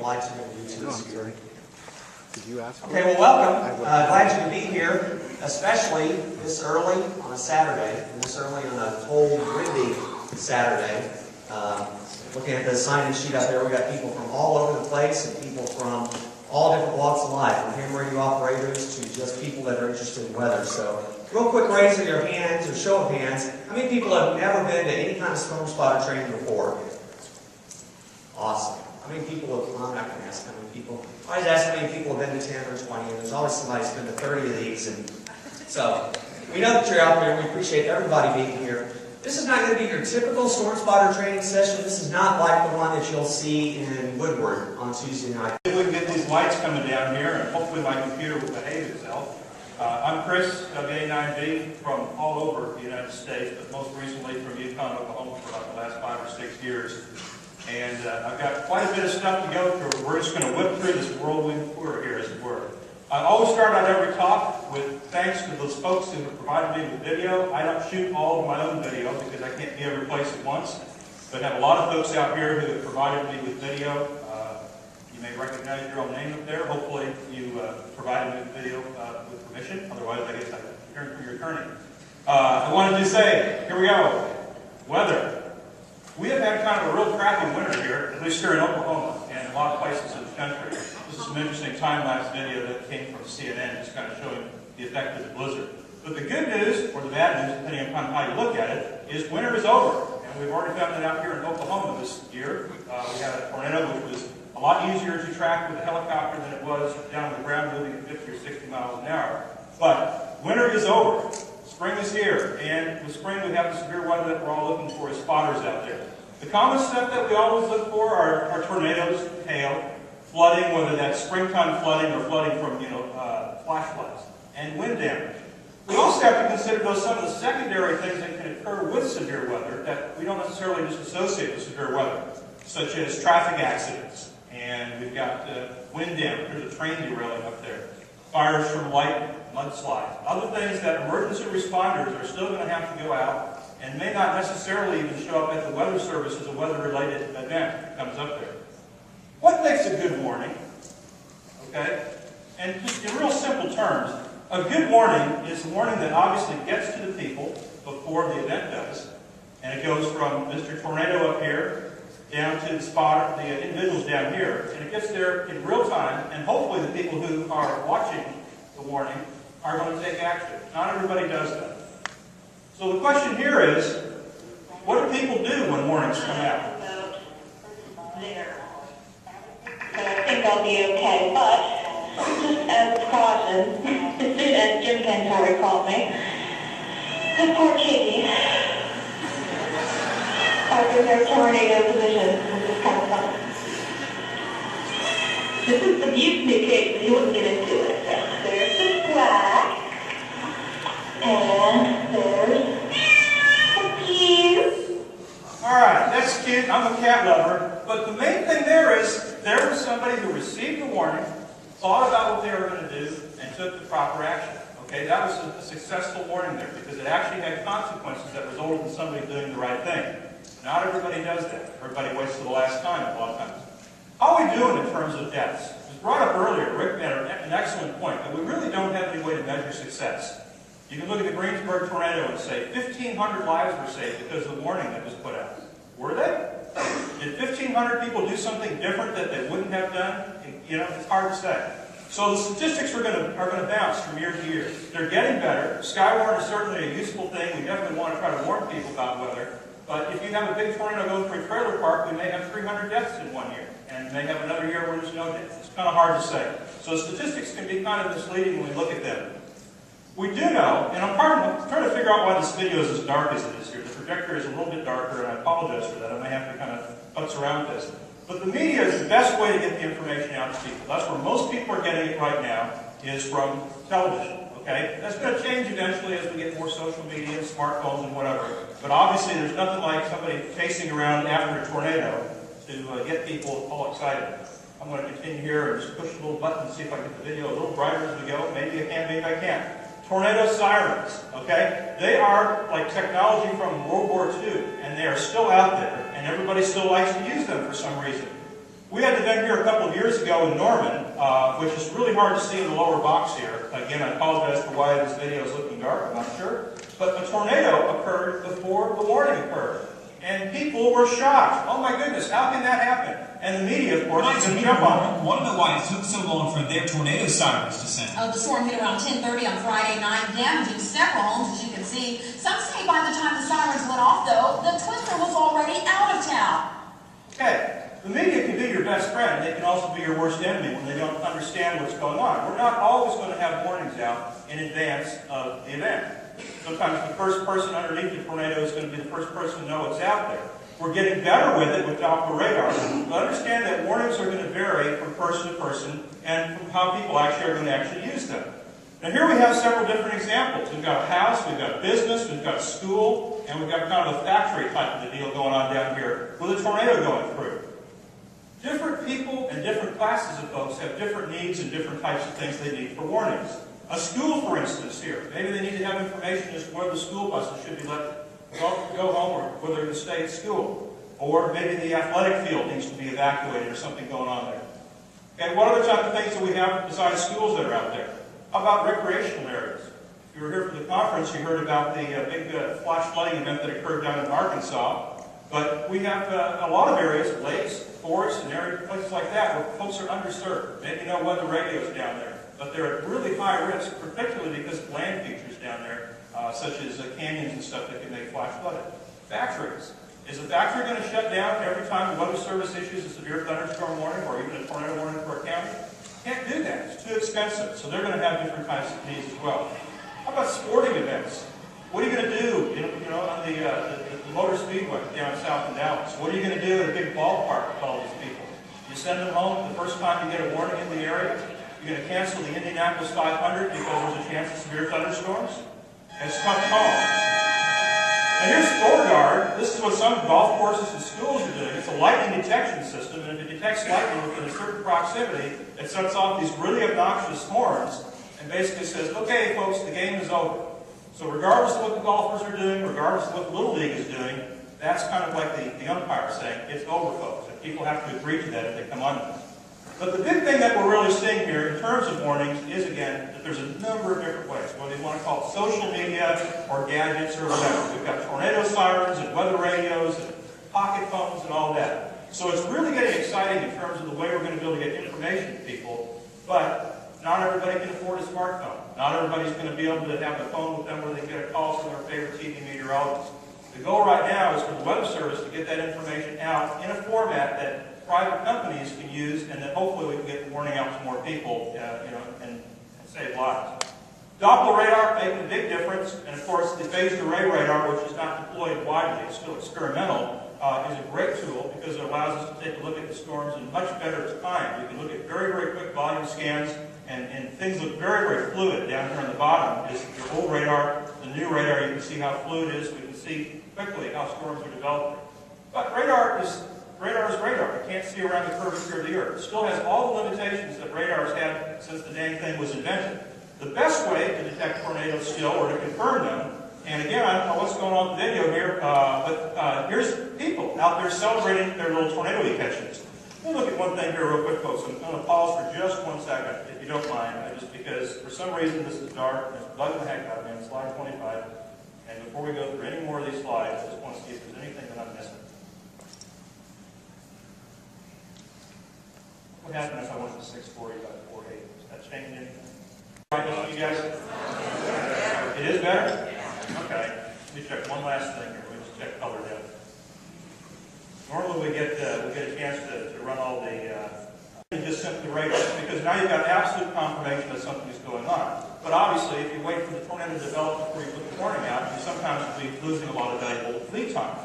lights are going to do to us here. Did you ask? Okay, well, welcome. Glad you could be here, especially this early on a Saturday, and this early on a cold, windy Saturday. Looking at the sign-in sheet out there, we got people from all over the place and people from all different walks of life, from ham radio operators to just people that are interested in weather. So, real quick raise of your hands or show of hands. How many people have never been to any kind of storm spotter training before? Awesome. How many people have, well, I'm not going to ask how many people. I always ask how many people have been to 10 or 20, and there's always somebody who's been to 30 of these. And so, we know that you're out there, and we appreciate everybody being here. This is not going to be your typical storm spotter training session. This is not like the one that you'll see in Woodward on Tuesday night. If we can get these lights coming down here, and hopefully my computer will behave itself. I'm Chris, WA9B, from all over the United States, but most recently from Yukon, Oklahoma for about the last 5 or 6 years. And I've got quite a bit of stuff to go through. We're just going to whip through this whirlwind tour here, as it were. I always start out every talk with thanks to those folks who have provided me with video. I don't shoot all of my own video because I can't be every place at once, but I have a lot of folks out here who have provided me with video. You may recognize your own name up there. Hopefully you provided me with video with permission. Otherwise, I guess I hear from your attorney. I wanted to say, here we go, weather. We have had kind of a real crappy winter here, at least here in Oklahoma and a lot of places in the country. This is some interesting time-lapse video that came from CNN, just kind of showing the effect of the blizzard. But the good news, or the bad news, depending upon how you look at it, is winter is over. And we've already found that out here in Oklahoma this year. We had a tornado which was a lot easier to track with a helicopter than it was down on the ground moving at 50 or 60 miles an hour. But winter is over. Spring is here. And with spring, we have the severe weather that we're all looking for as spotters out there. The common stuff that we always look for are tornadoes, hail, flooding, whether that's springtime flooding or flooding from, flash floods, and wind damage. We also have to consider some of the secondary things that can occur with severe weather that we don't necessarily just associate with severe weather, such as traffic accidents, and we've got wind damage. There's a train derailing up there. Fires from lightning, mudslides, other things that emergency responders are still going to have to go out and may not necessarily even show up at the Weather Service as a weather-related event that comes up there. What makes a good warning? Okay? And just in real simple terms, a good warning is a warning that obviously gets to the people before the event does, and it goes from Mr. Tornado up here down to the spotter, the individuals down here, and it gets there in real time, and hopefully the people who are watching the warning are going to take action. Not everybody does that. So the question here is, what do people do when warnings come out? There. So I think I'll be okay, but just as a precaution, as Jim Cantori called me, this poor Katie, after their tornado position, which is kind of fun. This is the youth new case, and you wouldn't get into it. There's the flag, and there's the pew. Alright, that's cute. I'm a cat lover. But the main thing there was somebody who received the warning, thought about what they were going to do, and took the proper action. Okay, that was a successful warning there because it actually had consequences that resulted in somebody doing the right thing. Not everybody does that. Everybody waits till the last time a lot of times. How are we doing in terms of deaths? It was brought up earlier. Rick made an excellent point that we really don't have any way to measure success. You can look at the Greensburg tornado and say 1,500 lives were saved because of the warning that was put out. Were they? Did 1,500 people do something different that they wouldn't have done? It's hard to say. So the statistics are going to bounce from year to year. They're getting better. Skywarn is certainly a useful thing. We definitely want to try to warn people about weather. But if you have a big tornado going through a trailer park, we may have 300 deaths in 1 year. And we may have another year where there's no deaths. It's kind of hard to say. So statistics can be kind of misleading when we look at them. We do know, and I'm trying to figure out why this video is as dark as it is here. The projector is a little bit darker, and I apologize for that. I may have to kind of putz around with this. But the media is the best way to get the information out to people. That's where most people are getting it right now, is from television. Okay? That's going to change eventually as we get more social media and smartphones and whatever. But obviously there's nothing like somebody chasing around after a tornado to get people all excited. I'm going to continue here and just push a little button and see if I can get the video a little brighter as we go. Maybe I can, maybe I can't. Tornado sirens, okay? They are like technology from World War II, and they are still out there, and everybody still likes to use them for some reason. We had event here a couple of years ago in Norman, which is really hard to see in the lower box here. Again, I apologize for why this video is looking dark, I'm not sure. But a tornado occurred before the warning occurred. And people were shocked. Oh my goodness, how can that happen? And the media, of course, is going to jump on it. Wonder why it took so long for their tornado sirens to sound. The storm hit around 10:30 on Friday night, damaging several homes, as you can see. Some say by the time the sirens went off, though, the twister was already out of town. Okay, the media can be your best friend. They can also be your worst enemy when they don't understand what's going on. We're not always going to have warnings out in advance of the event. Sometimes the first person underneath the tornado is going to be the first person to know it's out there. We're getting better with it with Doppler radar. But understand that warnings are going to vary from person to person and from how people actually are going to actually use them. Now here we have several different examples. We've got a house, we've got business, we've got school, and we've got kind of a factory type of a deal going on down here with a tornado going through. Different people and different classes of folks have different needs and different types of things they need for warnings. A school, for instance, here. Maybe they need to have information as to whether the school buses should be let go home or whether they're going to stay at school. Or maybe the athletic field needs to be evacuated or something going on there. Okay, what other type of things do we have besides schools that are out there? How about recreational areas? If you were here for the conference, you heard about the big flash flooding event that occurred down in Arkansas. But we have a lot of areas, lakes, forests, and places like that where folks are underserved. Maybe no weather radios down there. But they're at really high risk, particularly because of land features down there, such as canyons and stuff that can make flash flooding. Factories. Is a factory going to shut down every time the Weather Service issues a severe thunderstorm warning or even a tornado warning for a county? Can't do that. It's too expensive. So they're going to have different types of needs as well. How about sporting events? What are you going to do on the motor speedway down south in Dallas? What are you going to do at a big ballpark with all these people? You send them home the first time you get a warning in the area? You're going to cancel the Indianapolis 500 because there's a chance of severe thunderstorms? It's a tough call. And here's ScoreGuard. This is what some golf courses and schools are doing. It's a lightning detection system, and if it detects lightning within a certain proximity, it sets off these really obnoxious horns and basically says, okay, folks, the game is over. So regardless of what the golfers are doing, regardless of what the Little League is doing, that's kind of like the umpire saying, it's over, folks. And people have to agree to that if they come under this. But the big thing that we're really seeing here in terms of warnings is, again, that there's a number of different ways, whether you want to call it social media or gadgets or whatever. We've got tornado sirens and weather radios and pocket phones and all that. So it's really getting exciting in terms of the way we're going to be able to get information to people, but not everybody can afford a smartphone. Not everybody's going to be able to have a phone with them where they get a call from their favorite TV meteorologist. The goal right now is for the Weather Service to get that information out in a format that private companies can use, and then hopefully we can get the warning out to more people, and save lives. Doppler radar making a big difference, and of course the phased array radar, which is not deployed widely, it's still experimental, is a great tool because it allows us to take a look at the storms in much better time. We can look at very, very quick volume scans, and things look very, very fluid. Down here on the bottom is your old radar, the new radar. You can see how fluid it is. We can see quickly how storms are developing. But radar is radar. You can't see around the curvature of the Earth. It still has all the limitations that radar's had since the dang thing was invented. The best way to detect tornadoes still, or to confirm them, and again, I don't know what's going on in the video here, but here's people out there celebrating their little tornado detections. Let me look at one thing here real quick, folks. I'm going to pause for just 1 second, if you don't mind, just because for some reason this is dark, and it's bugging the heck out of me on slide 25. And before we go through any more of these slides, I just want to see if there's anything that I'm missing. What happened if I went to 640 by 480? Does that change anything? You guys? It is better? Okay. Let me check one last thing here. We just check color depth. Normally we get a chance to run all the just simply radar, because now you've got absolute confirmation that something is going on. But obviously, if you wait for the tornado to develop before you put the warning out, you sometimes will be losing a lot of valuable lead time.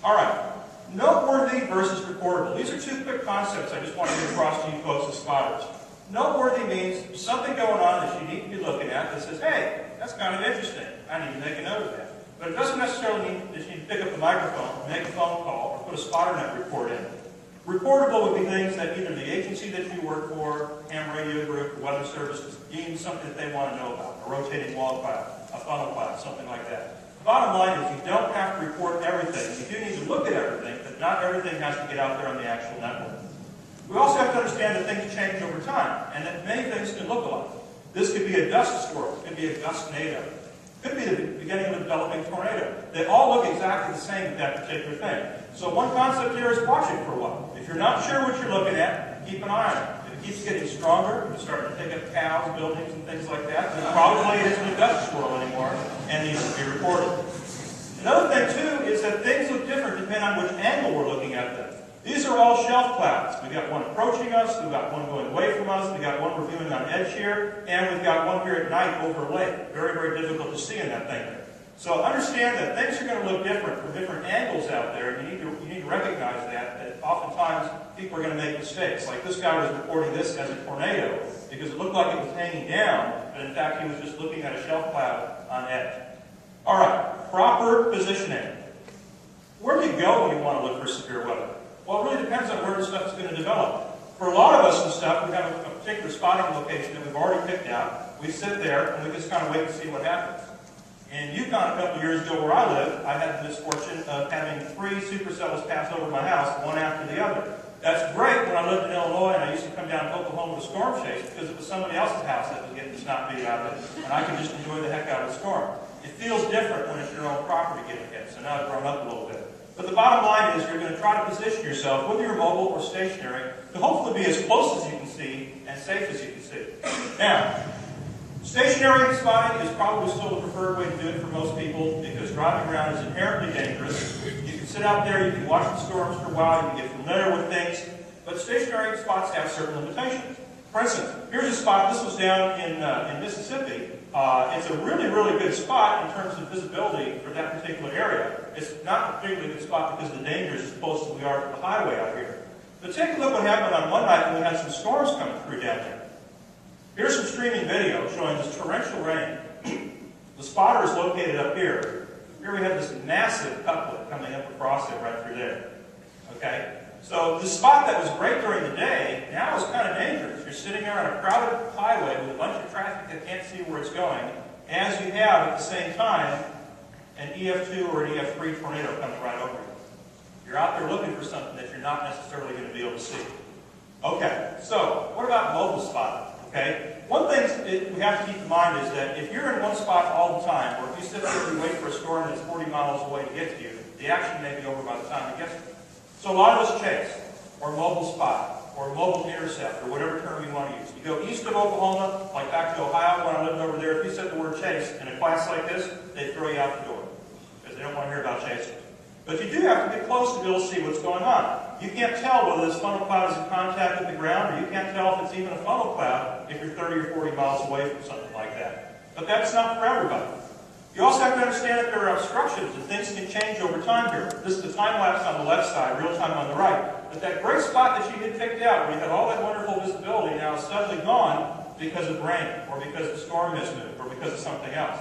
All right. Noteworthy versus reportable. These are two quick concepts I just want to get across to you folks as spotters. Noteworthy means something going on that you need to be looking at that says, hey, that's kind of interesting. I need to make a note of that. But it doesn't necessarily mean that you need to pick up the microphone, make a phone call, or put a SpotterNet report in. Reportable would be things that either the agency that you work for, ham radio group, or weather services, deem something that they want to know about. A rotating log file, a funnel file, something like that. The bottom line is you don't have to report everything. You do need to look at everything, but not everything has to get out there on the actual network. We also understand that things change over time, and that many things can look alike. This could be a dust storm, it could be a gustnado, it could be the beginning of a developing tornado. They all look exactly the same at that particular thing. So one concept here is watch it for a while. If you're not sure what you're looking at, keep an eye on it. If it keeps getting stronger, it's starting to take up cows, buildings, and things like that, then probably it isn't a dust swirl anymore and needs to be reported. Another thing, too, is that things look different depending on which angle we're looking at them. These are all shelf clouds. We've got one approaching us, we've got one going away from us, we've got one we're viewing on edge here, and we've got one here at night over a lake. Very, very difficult to see in that thing there. So understand that things are going to look different from different angles out there, and you need to recognize that oftentimes people are going to make mistakes. Like this guy was reporting this as a tornado because it looked like it was hanging down, but in fact he was just looking at a shelf cloud on edge. All right, proper positioning. Where do you go when you want to look for severe weather? Well, it really depends on where the stuff is going to develop. For a lot of us and stuff, we have a particular spotting location that we've already picked out. We sit there and we just kind of wait to see what happens. In Yukon a couple of years ago where I live, I had the misfortune of having 3 supercells pass over my house, one after the other. That's great when I lived in Illinois and I used to come down to Oklahoma to storm chase because it was somebody else's house that was getting the snot beat out of it, and I could just enjoy the heck out of the storm. It feels different when it's your own property getting hit, so now I've grown up a little bit. But the bottom line is you're going to try to position yourself, whether you're mobile or stationary, to hopefully be as close as you can see and safe as you can see. Now, stationary spotting is probably still the preferred way to do it for most people because driving around is inherently dangerous. You can sit out there, you can watch the storms for a while, you can get familiar with things, but stationary spots have certain limitations. For instance, here's a spot, this was down in Mississippi. It's a really, really good spot in terms of visibility for that particular area. It's not a particularly good spot because the danger is as close as we are to the highway out here. But take a look what happened on one night when we had some storms coming through down there. Here's some streaming video showing this torrential rain. The spotter is located up here. Here we have this massive couplet coming up across it right through there. Okay? So the spot that was great during the day now is kind of dangerous. You're sitting there on a crowded highway with a bunch of traffic that can't see where it's going, as you have at the same time an EF2 or an EF3 tornado coming right over you. You're out there looking for something that you're not necessarily going to be able to see. Okay, so what about mobile spotting? Okay, one thing we have to keep in mind is that if you're in one spot all the time, or if you sit there and wait for a storm that's 40 miles away to get to you, the action may be over by the time it gets to you. So a lot of us chase, or mobile spot, or mobile intercept, or whatever term you want to use. You go east of Oklahoma, like back to Ohio when I lived over there, if you said the word chase in a class like this, they throw you out the door, because they don't want to hear about chasing. But you do have to get close to be able to see what's going on. You can't tell whether this funnel cloud is in contact with the ground, or you can't tell if it's even a funnel cloud if you're 30 or 40 miles away from something like that. But that's not for everybody. You also have to understand that there are obstructions and things can change over time here. This is the time lapse on the left side, real time on the right. But that great spot that you had picked out, where you had all that wonderful visibility, now is suddenly gone because of rain, or because the storm has moved, or because of something else.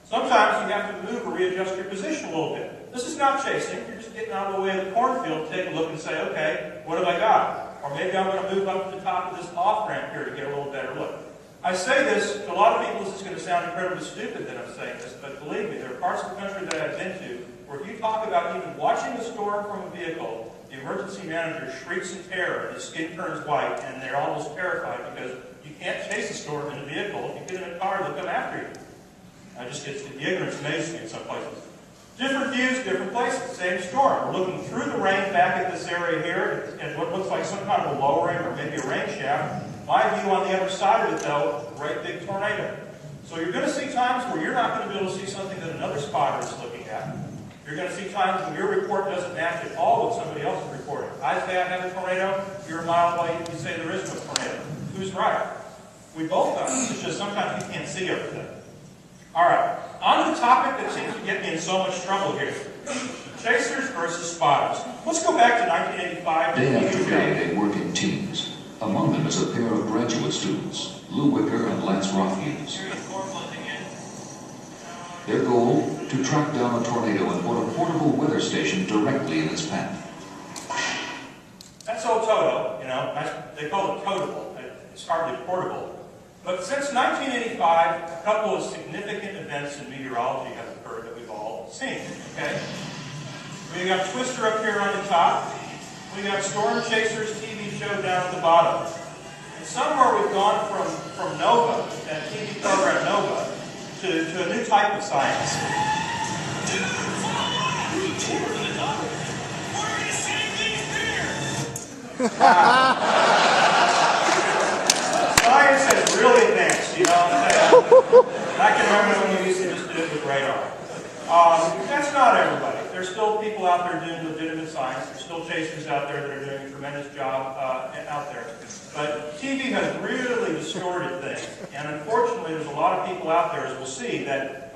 Sometimes you have to move or readjust your position a little bit. This is not chasing. You're just getting out of the way of the cornfield to take a look and say, okay, what have I got? Or maybe I'm going to move up to the top of this off-ramp here to get a little better look. I say this, to a lot of people this is going to sound incredibly stupid that I'm saying this, but believe me, there are parts of the country that I've been to where if you talk about even watching a storm from a vehicle, the emergency manager shrieks in terror, his skin turns white, and they're almost terrified because you can't chase a storm in a vehicle. If you get in a car, they'll come after you. The ignorance amazes me in some places. Different views, different places, same storm. We're looking through the rain back at this area here, and what looks like some kind of a lowering or maybe a rain shaft. My view on the other side of it, though, great big tornado. So you're going to see times where you're not going to be able to see something that another spotter is looking at. You're going to see times when your report doesn't match at all what somebody else is reporting. I say I have a tornado, you're a mile away, you say there is no tornado. Who's right? We both are. It's just sometimes you can't see everything. All right, on to the topic that seems to get me in so much trouble here. Chasers versus spotters. Let's go back to 1985. Day after day, they work in teams. Among them is a pair of graduate students, Lou Wicker and Lance Rothfuse. Their goal? To track down a tornado and put a portable weather station directly in its path. That's old Toto, you know. They call it totable. It's hardly portable. But since 1985, a couple of significant events in meteorology have occurred that we've all seen, okay? We got Twister up here on the top. We got Storm Chasers TV show down at the bottom. And somewhere we've gone from Nova, that TV program Nova, to a new type of science. Science has really advanced, you know what I'm saying? I can remember when we used to just do it with radar. That's not everybody. There's still people out there doing legitimate science. There's still chasers out there that are doing a tremendous job out there. But TV has really distorted things. And unfortunately, there's a lot of people out there, as we'll see, that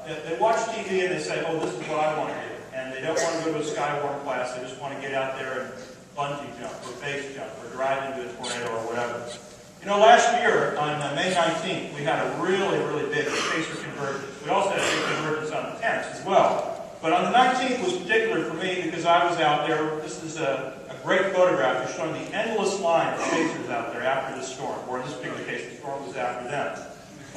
they watch TV and they say, oh, this is what I want to do. And they don't want to go to a Skywarn class. They just want to get out there and bungee jump or base jump or drive into a tornado or whatever. You know, last year on May 19th, we had a really, really big chaser convergence. We also had a big convergence on the 10th as well. But on the 19th was particular for me because I was out there. This is a great photograph just showing the endless line of chasers out there after the storm, or in this particular case, the storm was after them.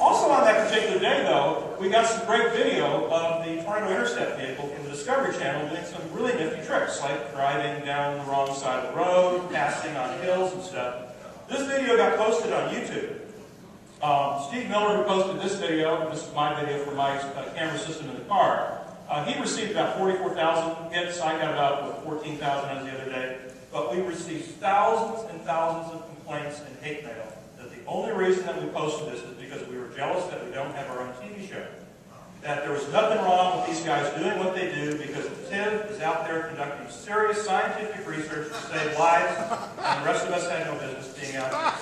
Also on that particular day, though, we got some great video of the tornado intercept vehicle from the Discovery Channel doing some really nifty tricks, like driving down the wrong side of the road, passing on hills and stuff. This video got posted on YouTube. Steve Miller, who posted this video, and this is my video for my camera system in the car, he received about 44,000 hits. I got about 14,000 as the other day. But we received thousands and thousands of complaints and hate mail that the only reason that we posted this is because we were jealous that we don't have our own TV show. That there was nothing wrong with these guys doing what they do because TIV is out there conducting serious scientific research to save lives, and the rest of us had no business being out there.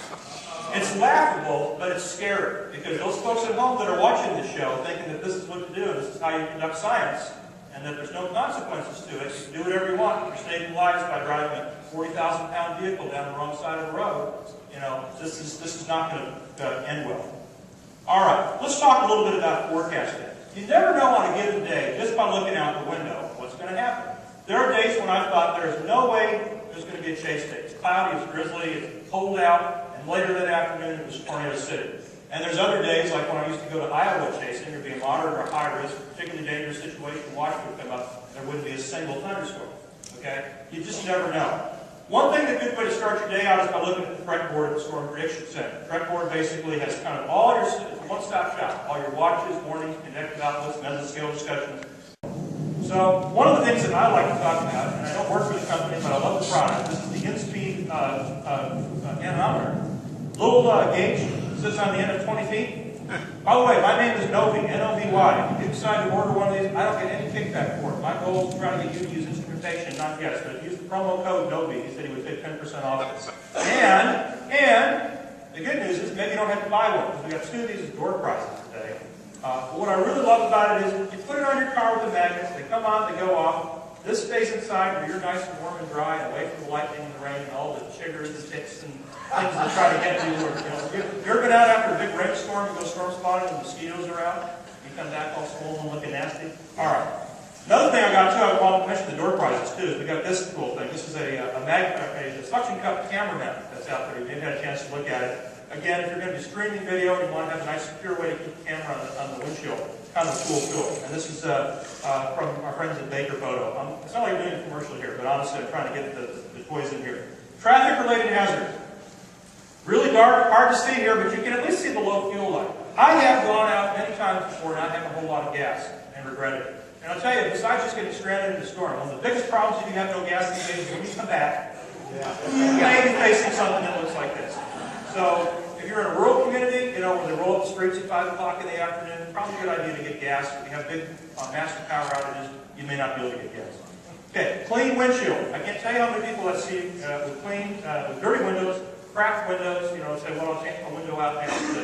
It's laughable, but it's scary, because those folks at home that are watching this show thinking that this is what to do, and this is how you conduct science, and that there's no consequences to it. You can do whatever you want. You're saving lives by driving a 40,000-pound vehicle down the wrong side of the road. You know, this is not going to end well. All right, let's talk a little bit about forecasting. You never know on a given day, just by looking out the window, what's going to happen. There are days when I thought there's no way there's going to be a chase day. It's cloudy, it's drizzly, it's cold out, and later that afternoon it was Tornado City. And there's other days, like when I used to go to Iowa chasing, there'd be a moderate or high risk, particularly dangerous situation, watch would come up, there wouldn't be a single thunderstorm. Okay? You just never know. One thing, a good way to start your day out is by looking at the fretboard at the Storm Prediction Center. The fretboard basically has kind of all your, one-stop shop, all your watches, warnings, connected outlets, mesoscale discussions. So, one of the things that I like to talk about, and I don't work for the company, but I love the product, this is the InSpeed anemometer. Little gauge, sits on the end of 20 feet. By the way, my name is Novi, N-O-V-Y. If you decide to order one of these, I don't get any kickback for it. My goal is to try to get you to use instrumentation, not guess. But if you use the promo code Novi, he said he would take 10% off this. And the good news is maybe you don't have to buy one, because we got 2 of these as door prizes today. But what I really love about it is you put it on your car with the magnets, they come on, they go off. This stays inside where you're nice and warm and dry, and away from the lightning and the rain and all the chiggers and ticks and things that try to get you. Or, you ever been out after a big rainstorm and go storm spotting and the mosquitoes are out? You come back all swollen looking nasty? All right. Another thing I got too, I want to mention the door prizes too, is we got this cool thing. This is a suction cup camera mount that's out there. You may have had a chance to look at it. Again, if you're going to be streaming video and you want to have a nice secure way to keep the camera on the windshield, kind of a cool tool. And this is from our friends at Baker Photo. It's not like we're doing a commercial here, but honestly, I'm trying to get the toys in here. Traffic-related hazards. Really dark, hard to see here, but you can at least see the low fuel line. I have gone out many times before not having a whole lot of gas and regretted it. And I'll tell you, besides just getting stranded in the storm, one of the biggest problems if you have no gas these days is when you come back, you may be facing something that looks like this. So, if you're in a rural community, you know, where they roll up the streets at 5 o'clock in the afternoon, probably a good idea to get gas. If you have big massive power outages, you may not be able to get gas. Okay, clean windshield. I can't tell you how many people I see with dirty windows, cracked windows, you know, say, well, I'll change my window out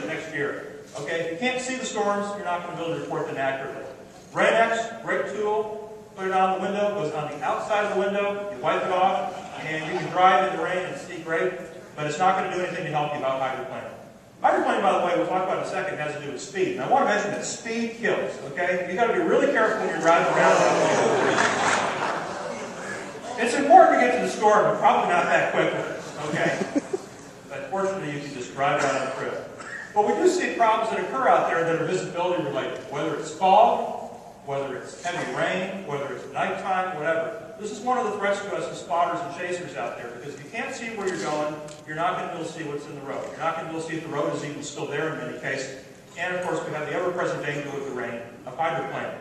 next year. Okay, if you can't see the storms, you're not going to be able to report them accurately. Rain-X, great tool. Put it on the window, goes on the outside of the window, you wipe it off, and you can drive in the rain and see great. But it's not going to do anything to help you about hydroplaning. Hydroplaning, by the way, we'll talk about in a second, has to do with speed. And I want to mention that speed kills, okay? You've got to be really careful when you're driving around. It's important to get to the store, but probably not that quickly, okay? But fortunately, you can just drive right on through. But we do see problems that occur out there that are visibility related, whether it's fog, whether it's heavy rain, whether it's nighttime, whatever. This is one of the threats to us as spotters and chasers out there, because if you can't see where you're going, you're not going to be able to see what's in the road. You're not going to be able to see if the road is even still there in many cases. And of course, we have the ever-present danger with the rain of hydroplaning.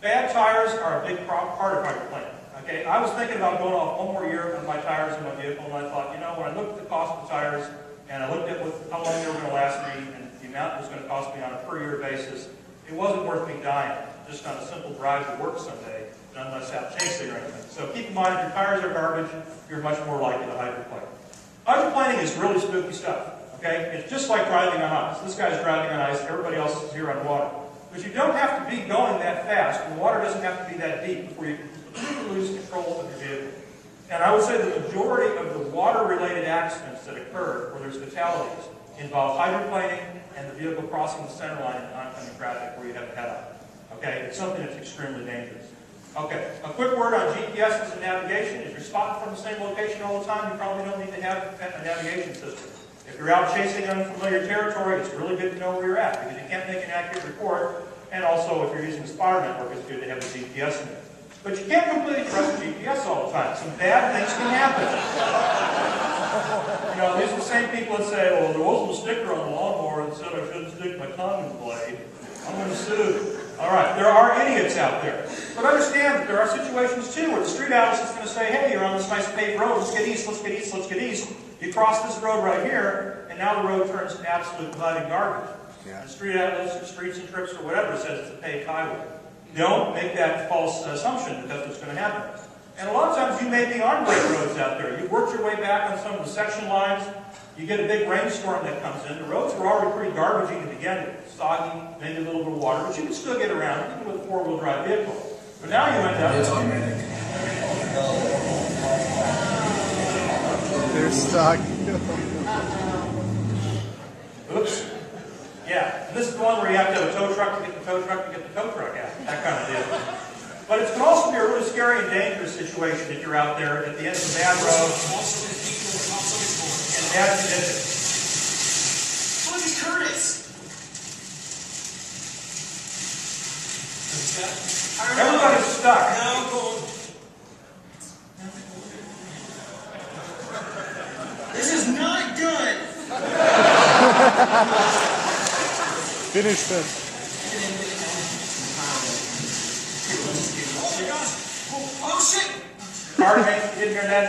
Bad tires are a big part of hydroplaning. Okay, I was thinking about going off one more year with my tires in my vehicle, and I thought, you know, when I looked at the cost of the tires, and I looked at how long they were going to last me, and the amount it was going to cost me on a per-year basis, it wasn't worth me dying just on a simple drive to work someday, unless out chasing or anything. So keep in mind, if your tires are garbage, you're much more likely to hydroplane. Hydroplaning is really spooky stuff. Okay, it's just like driving on ice. This guy's driving on ice, everybody else is here on water. But you don't have to be going that fast, and the water doesn't have to be that deep before you completely lose control of your vehicle. And I would say the majority of the water-related accidents that occur, where there's fatalities, involve hydroplaning and the vehicle crossing the center line in oncoming traffic where you have a head-on. Okay, it's something that's extremely dangerous. Okay, a quick word on GPSs and navigation. If you're spotting from the same location all the time, you probably don't need to have a navigation system. If you're out chasing unfamiliar territory, it's really good to know where you're at, because you can't make an accurate report. And also, if you're using the spotter network, it's good to have the GPS in it. But you can't completely trust the GPS all the time. Some bad things can happen. You know, these are the same people that say, well, there wasn't a sticker on the lawnmower that said I shouldn't stick my tongue in the blade. I'm going to sue. All right, there are idiots out there. But understand that there are situations, too, where the street atlas is going to say, hey, you're on this nice paved road, let's get east, let's get east, let's get east. You cross this road right here, and now the road turns to absolute dividing garbage. Yeah. The street atlas or Streets and Trips or whatever says it's a paved highway. Don't make that false assumption that that's what's going to happen. And a lot of times you may be on great roads out there. You've worked your way back on some of the section lines. You get a big rainstorm that comes in. The roads were already pretty garbagey to begin with. Soggy, maybe a little bit of water, but you can still get around, even with a four-wheel drive vehicle. But now you end up... It's automatic. They're stuck. Oops. Yeah, and this is the one where you have to have a tow truck to get the tow truck to get the tow truck out. That kind of deal. But it can also be a really scary and dangerous situation if you're out there at the end of a bad road in bad conditions. Look at Curtis! Everybody's stuck. Now go. This is not good! Finish this. Oh my gosh! Oh shit! Pardon me, you didn't hear that?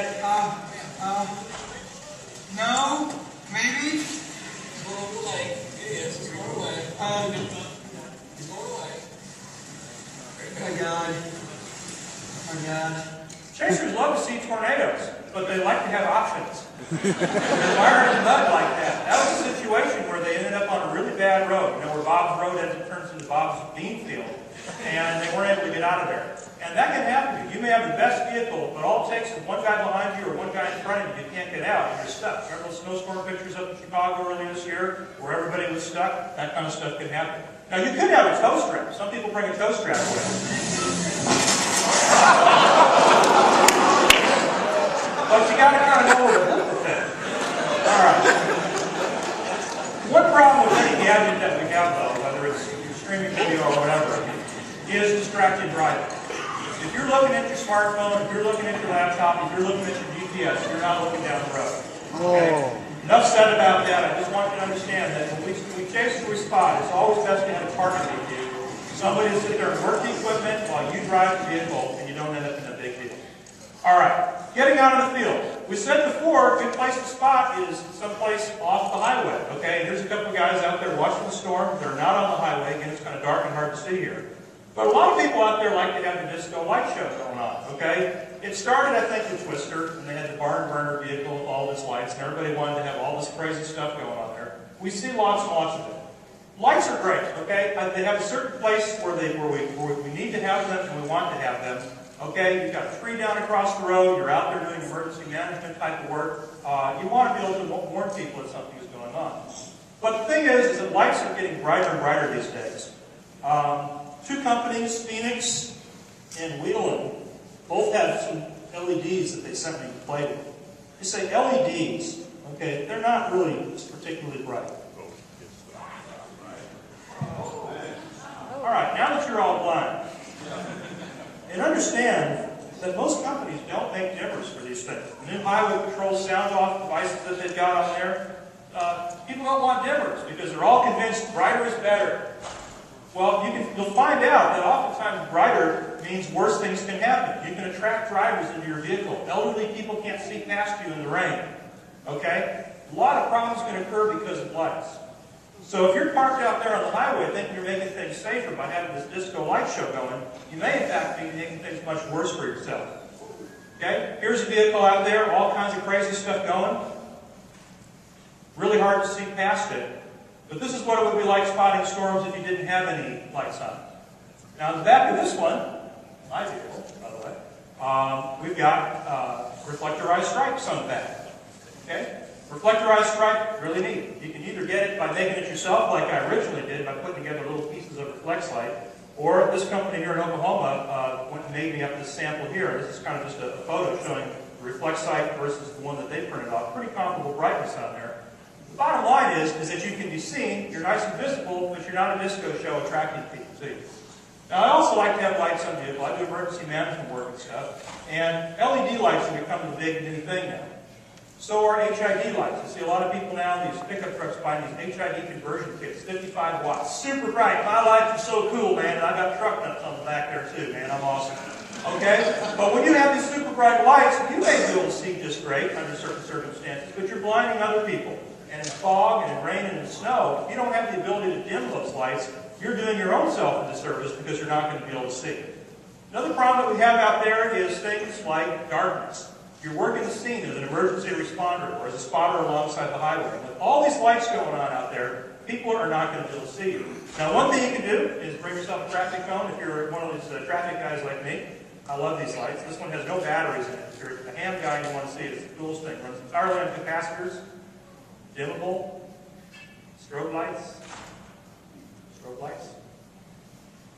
No? Maybe? It's going away. It is. It's going away. It's going away. Oh my God. Oh my God. Chasers love to see tornadoes, but they like to have options. They're wired in mud like that. That was a situation where they ended up on a really bad road, you know, where Bob's Road as it turns into Bob's bean field, and they weren't able to get out of there. And that can happen to you. You may have the best vehicle, but all it takes is one guy behind you or one guy in front of you. You can't get out, and you're stuck. Remember those snowstorm pictures up in Chicago earlier this year, where everybody was stuck? That kind of stuff can happen. Now, you could have a tow strap. Some people bring a tow strap with. But you got to kind of know where to put the thing. All right. One problem with any gadget that we have, though, whether it's streaming video or whatever, is distracted driving. If you're looking at your smartphone, if you're looking at your laptop, if you're looking at your GPS, you're not looking down the road. Okay? Enough said about that. I just want you to understand that when we chase through a spot, it's always best to have a target with you. Somebody to sit there and work the equipment while you drive the vehicle, and you don't end up in a big deal. All right. Getting out of the field. We said before, a good place to spot is someplace off the highway. Okay, and there's a couple of guys out there watching the storm. They're not on the highway. Again, it's kind of dark and hard to see here. But a lot of people out there like to have the disco light show going on. Okay, it started, I think, with Twister, and they had the barn burner vehicle with all its lights, and everybody wanted to have all this crazy stuff going on there. We see lots and lots of it. Lights are great. Okay, they have a certain place where we need to have them and we want to have them. Okay, you've got a tree down across the road, you're out there doing emergency management type of work. You want to be able to warn people that something is going on. But the thing is that lights are getting brighter and brighter these days. Two companies, Phoenix and Wheeling, both have some LEDs that they sent me to play with. You say LEDs, okay, they're not really particularly bright. All right, now that you're all blind, and understand that most companies don't make dimmers for these things. The new highway patrol sound-off devices that they've got on there, people don't want dimmers because they're all convinced brighter is better. Well, you'll find out that oftentimes brighter means worse things can happen. You can attract drivers into your vehicle. Elderly people can't see past you in the rain. Okay? A lot of problems can occur because of lights. So if you're parked out there on the highway thinking you're making things safer by having this disco light show going, you may in fact be making things much worse for yourself. Okay? Here's a vehicle out there, all kinds of crazy stuff going. Really hard to see past it. But this is what it would be like spotting storms if you didn't have any lights on. Now, in the back of this one, my vehicle, by the way, we've got reflectorized stripes on the back. Okay? Reflectorized stripe, really neat. You can either get it by making it yourself, like I originally did, by putting together little pieces of reflex light, or this company here in Oklahoma went and made me up this sample here. This is kind of just a photo showing the reflex light versus the one that they printed off. Pretty comparable brightness on there. The bottom line is that you can be seen, you're nice and visible, but you're not a disco show attracting people to you. Now, I also like to have lights on vehicles. I do emergency management work and stuff. And LED lights are becoming the big new thing now. So are HID lights. You see a lot of people now, these pickup trucks buying these HID conversion kits, 55 watts. Super bright. My lights are so cool, man. And I got truck nuts on the back there too, man. I'm awesome. Okay? But when you have these super bright lights, you may be able to see just great under certain circumstances, but you're blinding other people. And in fog and in rain and in snow, if you don't have the ability to dim those lights, you're doing your own self a disservice because you're not going to be able to see. Another problem that we have out there is things like darkness. If you're working the scene as an emergency responder or as a spotter alongside the highway, with all these lights going on out there, people are not going to be able to see you. Now, one thing you can do is bring yourself a traffic cone if you're one of these traffic guys like me. I love these lights. This one has no batteries in it. If you're a ham guy and you want to see it, it's the coolest thing. It runs entirely on capacitors. Dimmable, strobe lights,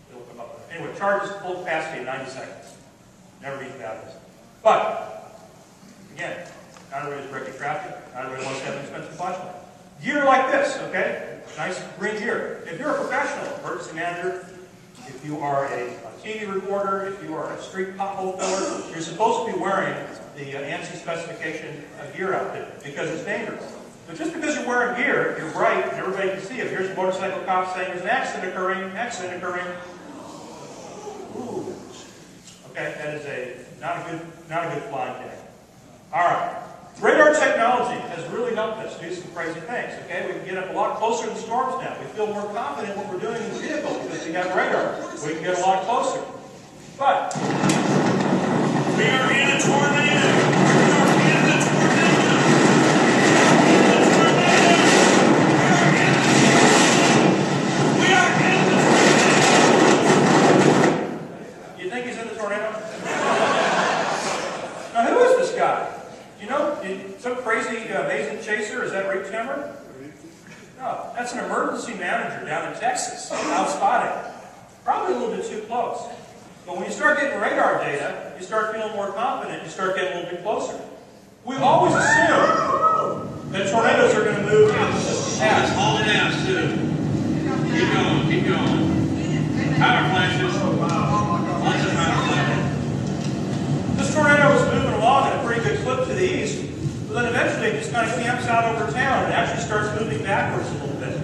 it'll come up with it. Anyway, charges full capacity in 90 seconds. Never needs batteries. But, again, not everybody's breaking traffic, not everybody wants to have an expensive flashlight. Gear like this, okay? Nice green gear. If you're a professional, emergency manager, if you are a TV reporter, if you are a street pothole filler, you're supposed to be wearing the ANSI specification gear out there because it's dangerous. But just because you're wearing gear, you're bright, and everybody can see it. Here's a motorcycle cop saying there's an accident occurring. Ooh. Okay, that is not a good flying day. All right. Radar technology has really helped us do some crazy things. Okay, we can get up a lot closer to the storms now. We feel more confident in what we're doing in the vehicle because we have radar. We can get a lot closer. But we are in a tornado. Some crazy, amazing chaser, is that Rick Timmer? No, that's an emergency manager down in Texas, out spotting. Probably a little bit too close. But when you start getting radar data, you start feeling more confident, you start getting a little bit closer. We've always assumed that tornadoes are going to move in the distant past. Haul it out, too. Keep going. Power flashes. Lots of power flashes. This tornado was moving along at a pretty good clip to the east. But then eventually it just kind of camps out over town and actually starts moving backwards a little bit.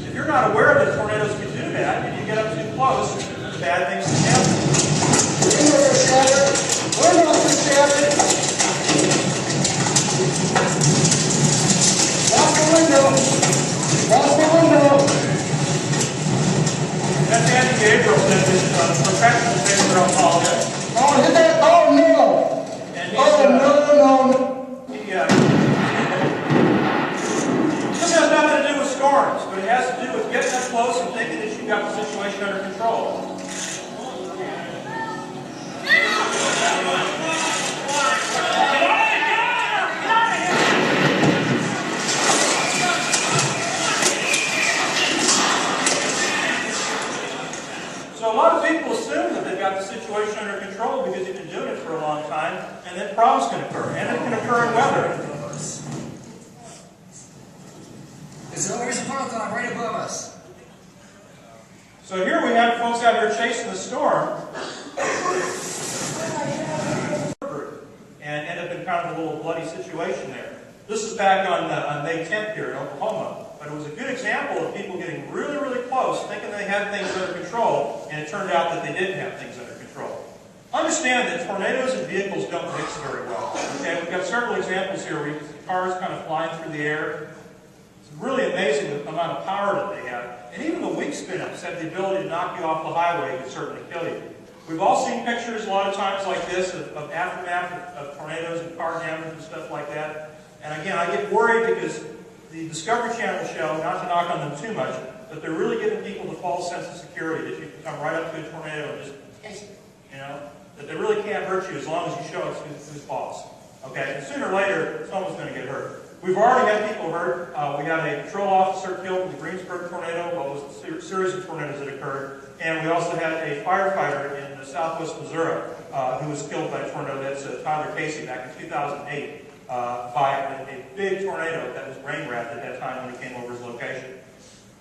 If you're not aware that tornadoes can do that, and you get up too close, bad things can happen. That's Andy Gabriel said this is a professional favorite oncologist. Oh, hit that! Oh, no! And No. This has nothing to do with storms, but it has to do with getting up close and thinking that you've got the situation under control. So a lot of people assume that they've got the situation under control because you've been doing it for a long time, and then problems can occur, and it can occur in weather. There's a photon right above us. So here we have folks out here chasing the storm. little bloody situation there. This is back on May 10th here in Oklahoma. But it was a good example of people getting really, really close, thinking they had things under control, and it turned out that they didn't have things under control. Understand that tornadoes and vehicles don't mix very well. Okay, we've got several examples here where you see cars kind of flying through the air. It's really amazing the amount of power that they have. And even the weak spin-ups have the ability to knock you off the highway and certainly kill you. We've all seen pictures a lot of times like this of aftermath of tornadoes and car damage and stuff like that. And again, I get worried because the Discovery Channel show, not to knock on them too much, but they're really giving people the false sense of security that you can come right up to a tornado and just taste it, you know? That they really can't hurt you as long as you show us who's boss. Okay? And sooner or later, someone's going to get hurt. We've already had people hurt. We had a patrol officer killed in the Greensburg tornado. Well, it was a series of tornadoes that occurred. And we also had a firefighter in southwest Missouri who was killed by a tornado. That's Tyler Casey back in 2008. By a big tornado that was rain wrapped at that time when he came over his location.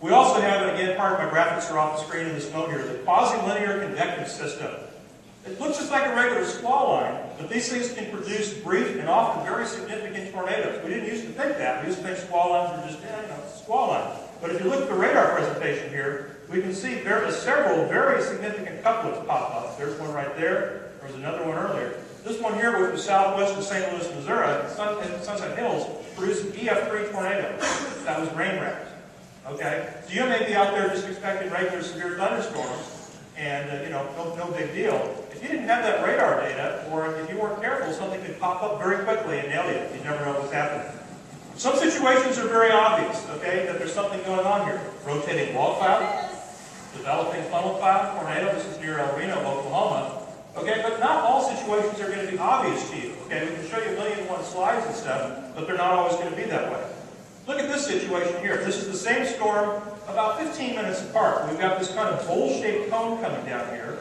We also have, and again, part of my graphics are off the screen in this note here, the quasi-linear convective system. It looks just like a regular squall line, but these things can produce brief and often very significant tornadoes. We didn't used to think that. We used to think squall lines were just, squall lines. But if you look at the radar presentation here, we can see several very significant couplets pop up. There's one right there. There was another one earlier. This one here, which was southwest of St. Louis, Missouri, Sunset Hills, produced an EF3 tornado that was rain wrapped. Okay? So you may be out there just expecting regular severe thunderstorms, and no big deal. If you didn't have that radar data, or if you weren't careful, something could pop up very quickly and nail you. You never know what's happening. Some situations are very obvious, okay, that there's something going on here. Rotating wall cloud, developing funnel cloud, tornado. This is near El Reno, Oklahoma. Okay, but not all situations are going to be obvious to you. Okay, we can show you 1,000,001 slides and stuff, but they're not always going to be that way. Look at this situation here. This is the same storm about 15 minutes apart. We've got this kind of bowl-shaped cone coming down here.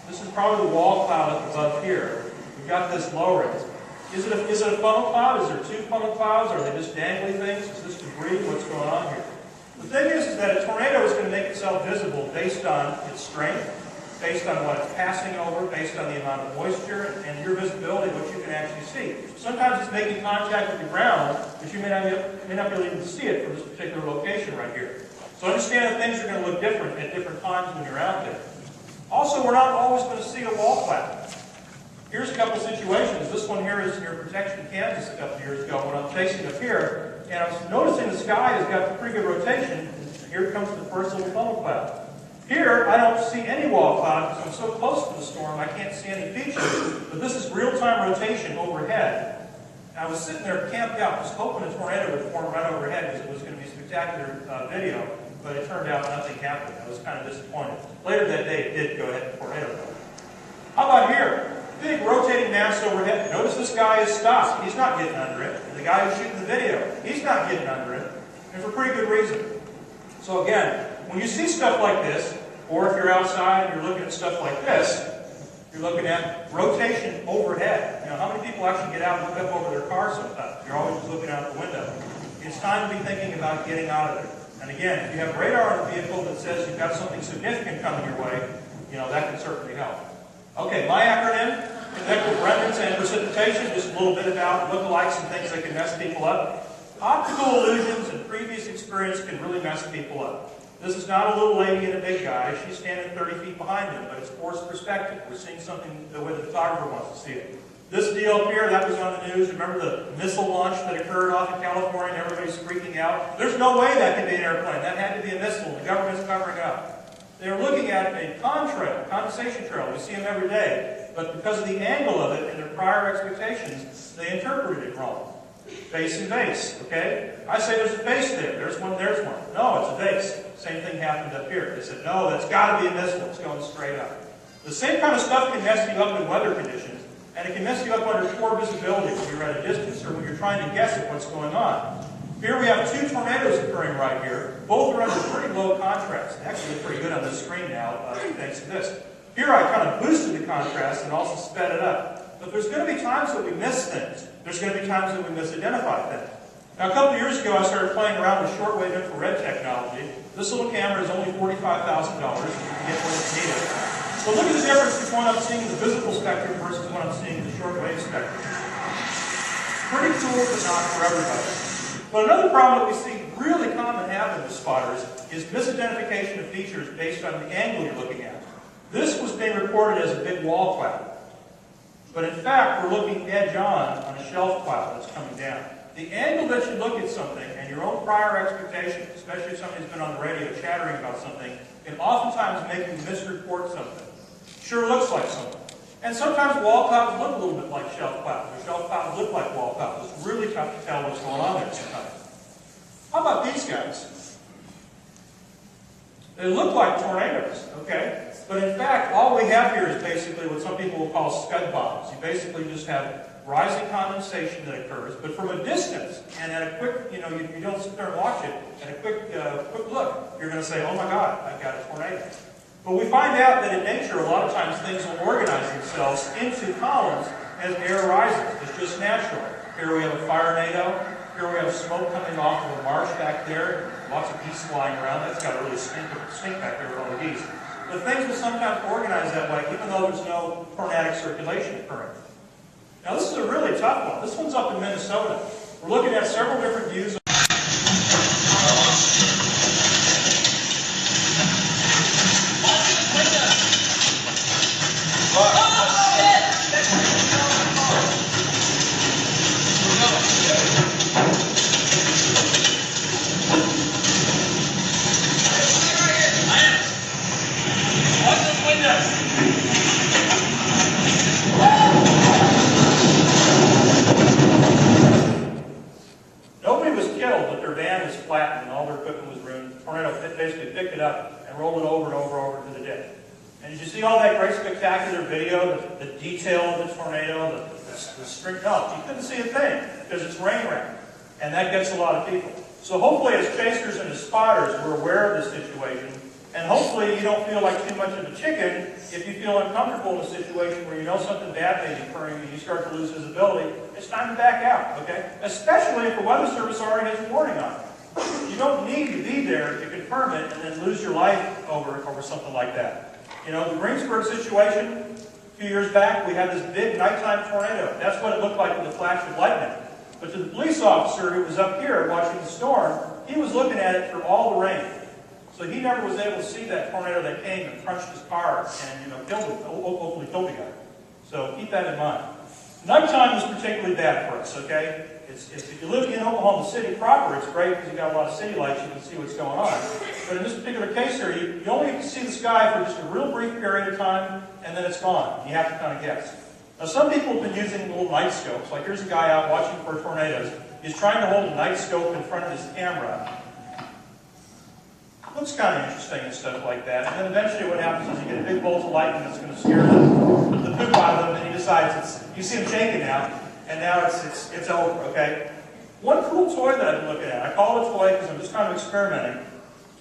This is probably the wall cloud up above here. We've got this low rise. Is it a funnel cloud? Is there two funnel clouds? Are they just dangly things? Is this debris? What's going on here? The thing is that a tornado is going to make itself visible based on its strength, based on what it's passing over, based on the amount of moisture, and your visibility, what you can actually see. Sometimes it's making contact with the ground, but you may not be able to see it from this particular location right here. So understand that things are going to look different at different times when you're out there. Also, we're not always going to see a wall cloud. Here's a couple situations. This one here is near Protection, Kansas a couple years ago when I'm facing up here, and I was noticing the sky has got pretty good rotation, and here comes the first little funnel cloud. Here, I don't see any wall cloud because I'm so close to the storm, I can't see any features. But this is real-time rotation overhead. And I was sitting there camped out, just hoping a tornado would form right overhead because it was going to be a spectacular video. But it turned out nothing happened. I was kind of disappointed. Later that day, it did go ahead and tornado. How about here? Big rotating mass overhead. Notice this guy is stopped. He's not getting under it. And the guy who's shooting the video, he's not getting under it. And for pretty good reason. So again, when you see stuff like this, or if you're outside and you're looking at stuff like this, you're looking at rotation overhead. You know, how many people actually get out and look up over their car sometimes? You're always just looking out the window. It's time to be thinking about getting out of there. And again, if you have radar on the vehicle that says you've got something significant coming your way, that can certainly help. Okay, my acronym, convective remnants and precipitation, just a little bit about lookalikes and things that can mess people up. Optical illusions and previous experience can really mess people up. This is not a little lady and a big guy. She's standing 30 feet behind him, but it's forced perspective. We're seeing something the way the photographer wants to see it. This deal up here, that was on the news. Remember the missile launch that occurred off in California and everybody's freaking out? There's no way that could be an airplane. That had to be a missile. The government's covering up. They were looking at a contrail, condensation trail. We see them every day. But because of the angle of it and their prior expectations, they interpreted it wrong. Base and base, okay? I say there's a base there. There's one, there's one. No, it's a base. Same thing happened up here. They said, no, that's got to be a missile. It's going straight up. The same kind of stuff can mess you up in weather conditions, and it can mess you up under poor visibility when you're at a distance or when you're trying to guess at what's going on. Here we have two tornadoes occurring right here. Both are under pretty low contrast. Actually, they're pretty good on this screen now, thanks to this. Here I kind of boosted the contrast and also sped it up. But there's going to be times that we miss things. There's going to be times that we misidentify things. Now, a couple of years ago, I started playing around with shortwave infrared technology. This little camera is only $45,000. You can get one if needed. But look at the difference between what I'm seeing in the visible spectrum versus what I'm seeing in the shortwave spectrum. Pretty cool, but not for everybody. But another problem that we see really common happen with spotters is misidentification of features based on the angle you're looking at. This was being reported as a big wall cloud. But in fact, we're looking edge-on a shelf cloud that's coming down. The angle that you look at something and your own prior expectation, especially if somebody's been on the radio chattering about something, can oftentimes make you misreport something. Sure looks like something. And sometimes wall clouds look a little bit like shelf clouds, or shelf clouds look like wall clouds. It's really tough to tell what's going on there sometimes. How about these guys? They look like tornadoes, okay? But in fact, all we have here is basically what some people will call scud bombs. You basically just have rising condensation that occurs, but from a distance, and at a quick, you don't sit there and watch it, at a quick look, you're going to say, oh my God, I've got a tornado. But we find out that in nature, a lot of times things will organize themselves into columns as air rises. It's just natural. Here we have a firenado. Here we have smoke coming off of a marsh back there. Lots of geese flying around. That's got to really stink back there with all the geese. But things will sometimes organize that way, even though there's no tornadic circulation occurring. Now, this is a really tough one. This one's up in Minnesota. We're looking at several different views. Nobody was killed, but their van was flattened and all their equipment was ruined. The tornado basically picked it up and rolled it over and over to the ditch. And did you see all that great spectacular video, the detail of the tornado, the string? No, you couldn't see a thing because it's rain wrapped. And that gets a lot of people. So hopefully as chasers and as spotters, we're aware of the situation. And hopefully you don't feel like too much of a chicken if you feel uncomfortable in a situation where you know something bad may be occurring and you start to lose visibility. It's time to back out, okay? Especially if the Weather Service already has a warning on it. You don't need to be there to confirm it and then lose your life over something like that. You know, the Greensburg situation, a few years back, we had this big nighttime tornado. That's what it looked like with a flash of lightning. But to the police officer who was up here watching the storm, he was looking at it through all the rain. So he never was able to see that tornado that came and crunched his car and, killed him, hopefully killed the guy. So keep that in mind. Nighttime is particularly bad for us, okay? If you live in Oklahoma City proper, it's great because you got a lot of city lights, you can see what's going on. But in this particular case here, you only get to see the sky for just a real brief period of time, and then it's gone. You have to kind of guess. Now, some people have been using little night scopes. Like here's a guy out watching for tornadoes. He's trying to hold a night scope in front of his camera. Looks kind of interesting and stuff like that. And then eventually what happens is you get a big bolt of lightning that's going to scare the poop out of him, and he decides you see him shaking now, and now it's over, okay? One cool toy that I've been looking at, I call it a toy because I'm just kind of experimenting,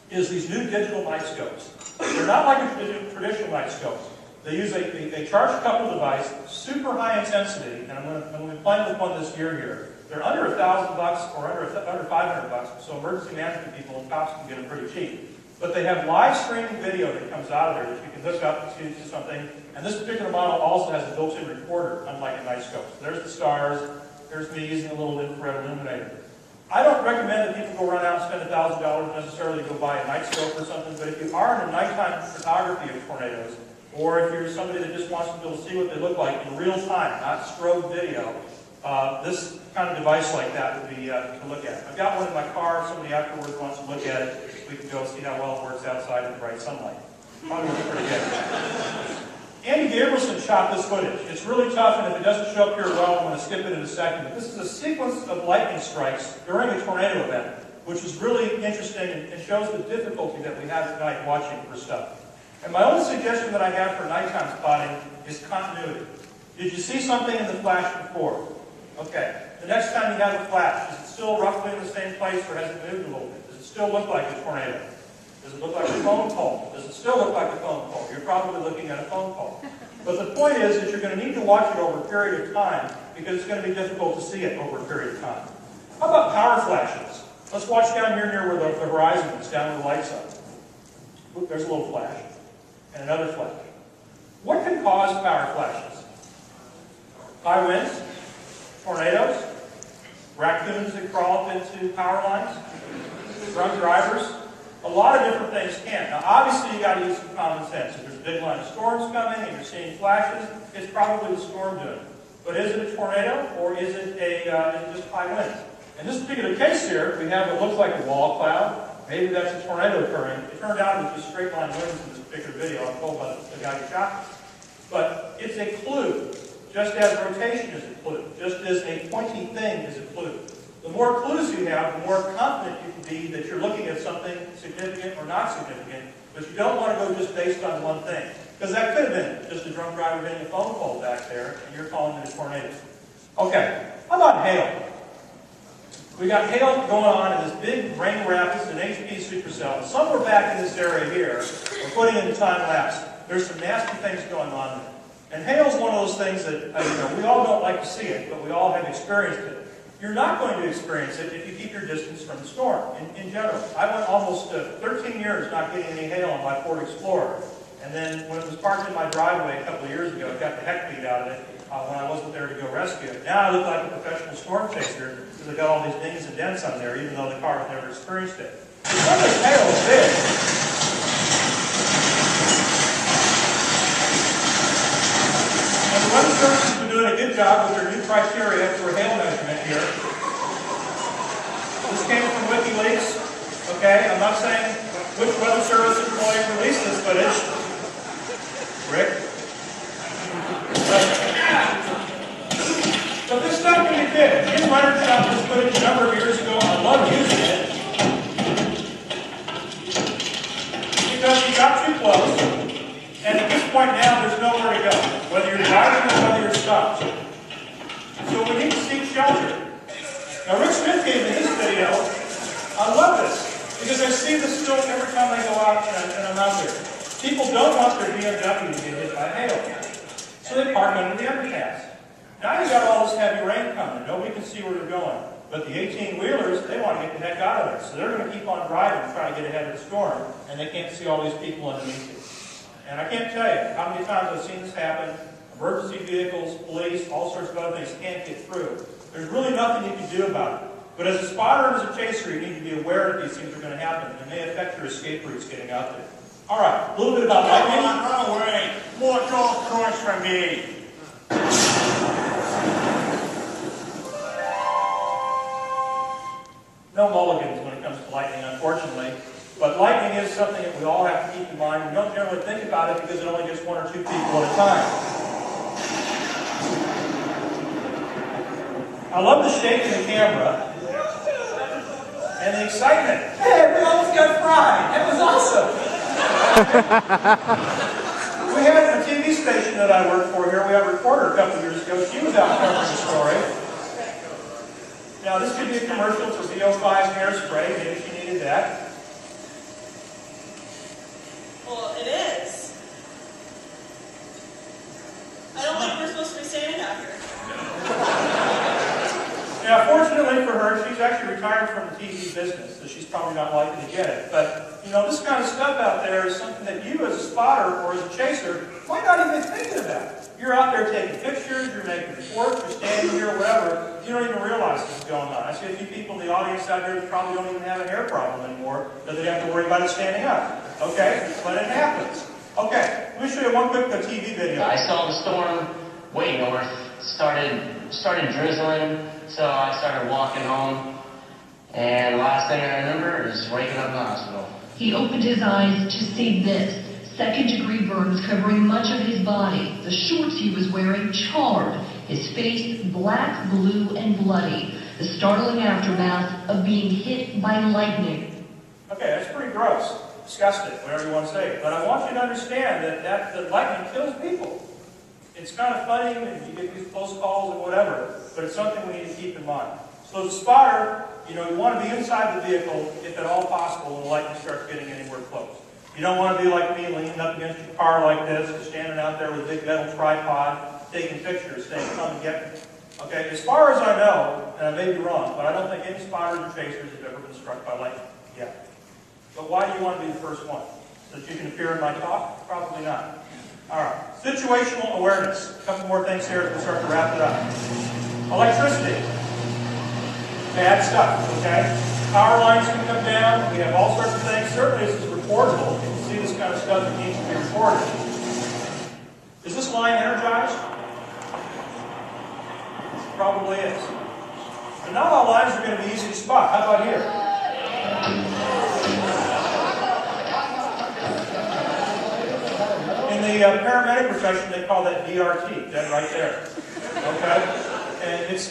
is these new digital night scopes. They're not like a traditional night scope. They use a charged couple device, super high intensity, and I'm going to be playing with one this year here. They're under $1,000 or under $500, so emergency management people and cops can get them pretty cheap. But they have live streaming video that comes out of there that you can hook up to something. And this particular model also has a built-in recorder, unlike a night scope. So there's the stars. There's me using a little infrared illuminator. I don't recommend that people go run out and spend $1,000 necessarily to go buy a night scope or something. But if you are into nighttime photography of tornadoes, or if you're somebody that just wants to be able to see what they look like in real time, not strobe video, this kind of device like that would be to look at. I've got one in my car. If somebody afterwards wants to look at it, we can go see how well it works outside in the bright sunlight. Probably looks pretty good. Andy Gabrielson shot this footage. It's really tough, and if it doesn't show up here well, I'm going to skip it in a second. But this is a sequence of lightning strikes during a tornado event, which is really interesting and shows the difficulty that we have at night watching for stuff. And my only suggestion that I have for nighttime spotting is continuity. Did you see something in the flash before? Okay. The next time you have a flash, is it still roughly in the same place or has it moved a little bit? Does it still look like a tornado? Does it look like a phone call? Does it still look like a phone call? You're probably looking at a phone call. But the point is that you're going to need to watch it over a period of time because it's going to be difficult to see it over a period of time. How about power flashes? Let's watch down here near where the horizon is, down where the lights are. Oop, there's a little flash. And another flash. What can cause power flashes? High winds, tornadoes, raccoons that crawl up into power lines, drunk drivers. A lot of different things can. Now, obviously, you got to use some common sense. If there's a big line of storms coming and you're seeing flashes, it's probably the storm doing it. But is it a tornado, or is it just high winds? In this particular case here, we have what looks like a wall cloud. Maybe that's a tornado occurring. It turned out it was just straight line winds in this particular video. I'm told by the guy who shot this. But it's a clue, just as rotation is a clue, just as a pointy thing is a clue. The more clues you have, the more confident you can be that you're looking at something significant or not significant, but you don't want to go just based on one thing. Because that could have been just a drunk driver hitting a phone pole back there, and you're calling it a tornado. Okay, how about hail? We got hail going on in this big rain rapids in HP supercell. Somewhere back in this area here, we're putting in the time lapse. There's some nasty things going on there. And hail is one of those things that we all don't like to see it, but we all have experienced it. You're not going to experience it if you keep your distance from the storm, in general. I went almost 13 years not getting any hail on my Ford Explorer. And then when it was parked in my driveway a couple of years ago, I got the heck beat out of it when I wasn't there to go rescue it. Now I look like a professional storm chaser because I got all these dings and dents on there, even though the car has never experienced it. When this hail is big, and the Weather Service has been doing a good job with their new criteria for hail measurement here. This came from WikiLeaks. Okay, I'm not saying which Weather Service employee released this footage. Rick? But this stuff can be big. Jim Leonard shot this footage a number of years ago, and I love using it. Because you got too close, and at this point now, there's nowhere to go, whether you're driving or whether you're stopped. So we need to seek shelter. Now, Rick Smith gave me this video. I love this, because I see this still every time I go out and I'm out there. People don't want their BMW to get hit by hail, so they park under the underpass. Now you got all this heavy rain coming. Nobody can see where they're going. But the 18-wheelers, they want to get the heck out of there. So they're going to keep on driving and try to get ahead of the storm, and they can't see all these people underneath it. And I can't tell you how many times I've seen this happen. Emergency vehicles, police, all sorts of other things can't get through. There's really nothing you can do about it. But as a spotter and as a chaser, you need to be aware that these things are going to happen. It may affect your escape routes getting out there. All right, a little bit about lightning. Run away. More golf course from me. No mulligans when it comes to lightning, unfortunately. But lightning is something that we all have to keep in mind. We don't generally think about it because it only gets one or two people at a time. I love the shake in the camera and the excitement. Hey, we almost got fried. That was awesome. We had a TV station that I worked for here. We had a reporter a couple of years ago. She was out covering the story. Now, this could be a commercial for VO5 hairspray. Maybe she needed that. Well, it is. I don't think we're supposed to be standing out here. Now, fortunately for her, she's actually retired from the TV business, so she's probably not likely to get it. But, you know, this kind of stuff out there is something that you as a spotter or as a chaser might not even be thinking about. You're out there taking pictures, you're making reports, you're standing here, whatever. You don't even realize this is going on. I see a few people in the audience out there that probably don't even have a hair problem anymore, that they have to worry about it standing up. Okay? But it happens. Okay, let me show you one quick TV video. I saw the storm way north. Started drizzling, so I started walking home. And the last thing I remember is waking up in the hospital. He opened his eyes to see this. Second-degree burns covering much of his body. The shorts he was wearing charred. His face black, blue, and bloody. The startling aftermath of being hit by lightning. Okay, that's pretty gross. Disgusting, whatever you want to say. But I want you to understand that lightning kills people. It's kind of funny and you get these close calls and whatever, but it's something we need to keep in mind. So as a spotter, you want to be inside the vehicle if at all possible when the lightning starts getting anywhere close. You don't want to be like me, leaning up against your car like this, or standing out there with a big metal tripod, taking pictures, saying, come and get me. Okay, as far as I know, and I may be wrong, but I don't think any spotters or chasers have ever been struck by lightning yet. But why do you want to be the first one? So that you can appear in my talk? Probably not. All right, situational awareness. A couple more things here as we start to wrap it up. Electricity. bad stuff, okay? Power lines can come down. We have all sorts of things. Certainly this is reportable. You can see this kind of stuff that needs to be reported. Is this line energized? Probably is. But not all lines are going to be easy to spot. How about here? In the paramedic profession, they call that DRT, that right there. Okay? And it's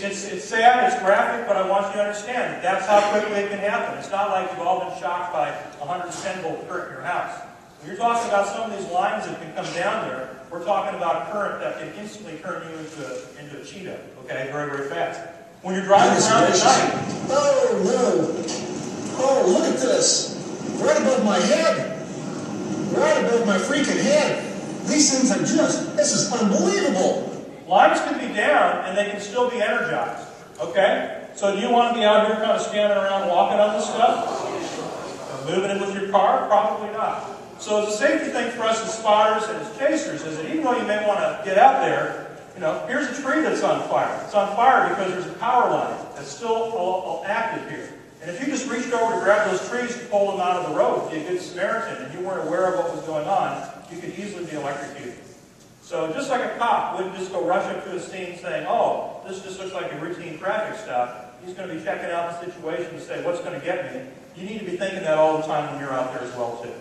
sad, it's graphic, but I want you to understand that that's how quickly it can happen. It's not like you've all been shocked by a 110-volt current in your house. When you're talking about some of these lines that can come down there, we're talking about current that can instantly turn you into a cheetah, okay, very, very fast. When you're driving around at night... Oh, no. Oh, look at this. Right above my head. Right above my freaking head. These things are just, this is unbelievable. Lines can be down, and they can still be energized, okay? So do you want to be out here kind of standing around walking on this stuff? Or moving it with your car? Probably not. So it's a safety thing for us as spotters and as chasers is that even though you may want to get out there, you know, here's a tree that's on fire. It's on fire because there's a power line that's still active here. And if you just reached over to grab those trees to pull them out of the road, be a good Samaritan, and you weren't aware of what was going on, you could easily be electrocuted. So just like a cop wouldn't just go rush up to a scene saying, oh, this just looks like a routine traffic stop. He's going to be checking out the situation to say, what's going to get me? You need to be thinking that all the time when you're out there as well, too.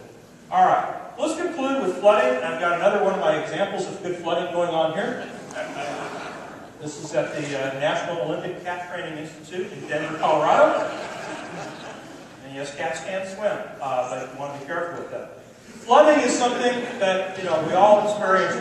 All right, let's conclude with flooding. I've got another one of my examples of good flooding going on here. This is at the National Olympic Cat Training Institute in Denver, Colorado. And yes, cats can swim, but you want to be careful with that. Flooding is something that, we all experience.